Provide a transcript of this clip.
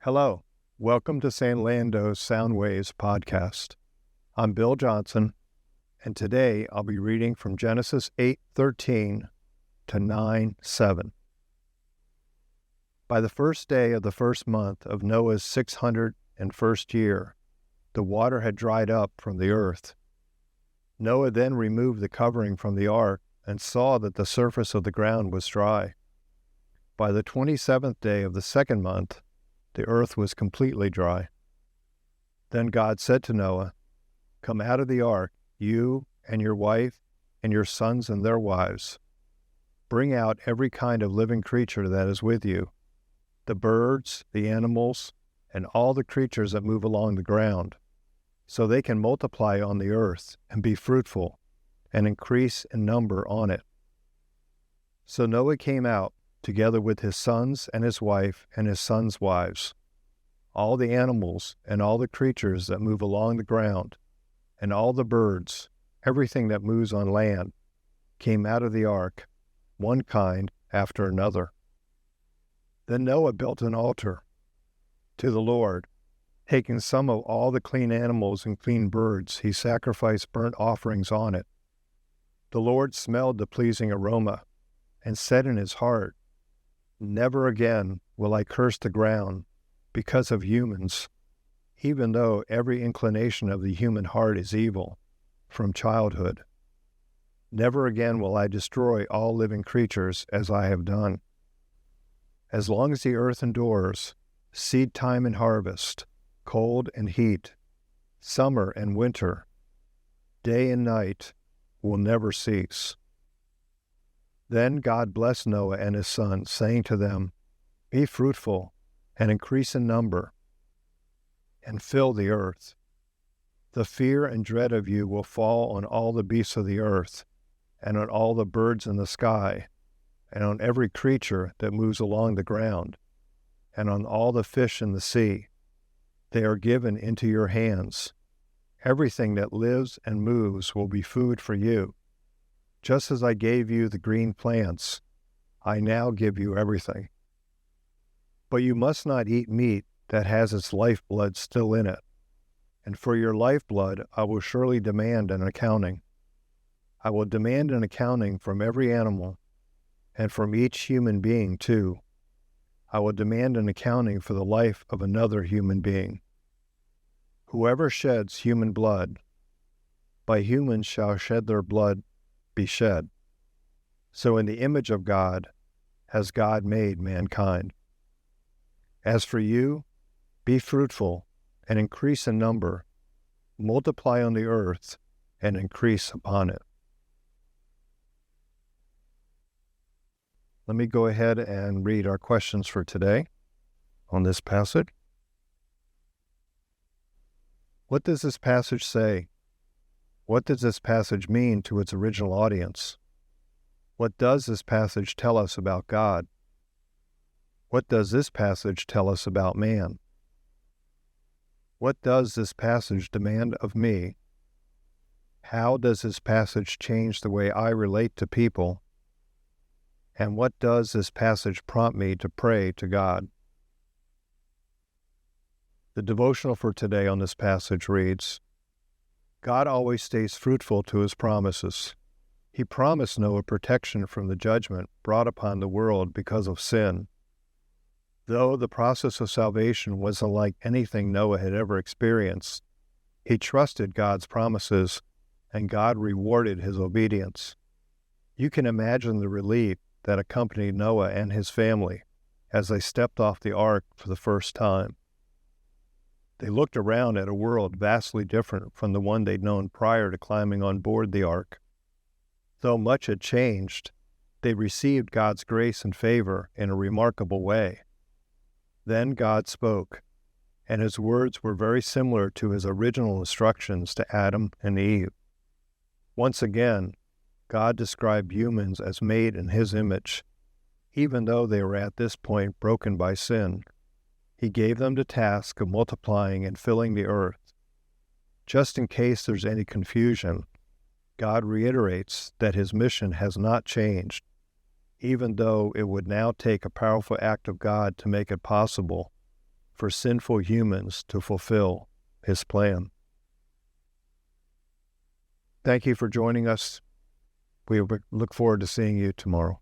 Hello, welcome to San Lando's Sound Waves podcast. I'm Bill Johnson, and today I'll be reading from Genesis 8:13 to 9:7. By the first day of the first month of Noah's 601st year, the water had dried up from the earth. Noah then removed the covering from the ark and saw that the surface of the ground was dry. By the 27th day of the second month, the earth was completely dry. Then God said to Noah, "Come out of the ark, you and your wife and your sons and their wives. Bring out every kind of living creature that is with you, the birds, the animals, and all the creatures that move along the ground, so they can multiply on the earth and be fruitful and increase in number on it." So Noah came out, together with his sons and his wife and his sons' wives, all the animals and all the creatures that move along the ground, and all the birds, everything that moves on land, came out of the ark, one kind after another. Then Noah built an altar to the Lord. Taking some of all the clean animals and clean birds, he sacrificed burnt offerings on it. The Lord smelled the pleasing aroma and said in his heart, "Never again will I curse the ground because of humans, even though every inclination of the human heart is evil from childhood. Never again will I destroy all living creatures as I have done. As long as the earth endures, seed time and harvest, cold and heat, summer and winter, day and night will never cease." Then God blessed Noah and his sons, saying to them, "Be fruitful and increase in number, and fill the earth. The fear and dread of you will fall on all the beasts of the earth, and on all the birds in the sky, and on every creature that moves along the ground, and on all the fish in the sea. They are given into your hands. Everything that lives and moves will be food for you. Just as I gave you the green plants, I now give you everything. But you must not eat meat that has its lifeblood still in it, and for your lifeblood I will surely demand an accounting. I will demand an accounting from every animal, and from each human being too. I will demand an accounting for the life of another human being. Whoever sheds human blood, by humans shall shed their blood be shed. So in the image of God has God made mankind. As for you, be fruitful and increase in number, multiply on the earth and increase upon it." Let me go ahead and read our questions for today on this passage. What does this passage say? What does this passage mean to its original audience? What does this passage tell us about God? What does this passage tell us about man? What does this passage demand of me? How does this passage change the way I relate to people? And what does this passage prompt me to pray to God? The devotional for today on this passage reads, God always stays fruitful to his promises. He promised Noah protection from the judgment brought upon the world because of sin. Though the process of salvation was unlike anything Noah had ever experienced, he trusted God's promises, and God rewarded his obedience. You can imagine the relief that accompanied Noah and his family as they stepped off the ark for the first time. They looked around at a world vastly different from the one they'd known prior to climbing on board the ark. Though much had changed, they received God's grace and favor in a remarkable way. Then God spoke, and his words were very similar to his original instructions to Adam and Eve. Once again, God described humans as made in his image. Even though they were at this point broken by sin, he gave them the task of multiplying and filling the earth. Just in case there's any confusion, God reiterates that his mission has not changed, even though it would now take a powerful act of God to make it possible. for sinful humans to fulfill his plan. Thank you for joining us. We look forward to seeing you tomorrow.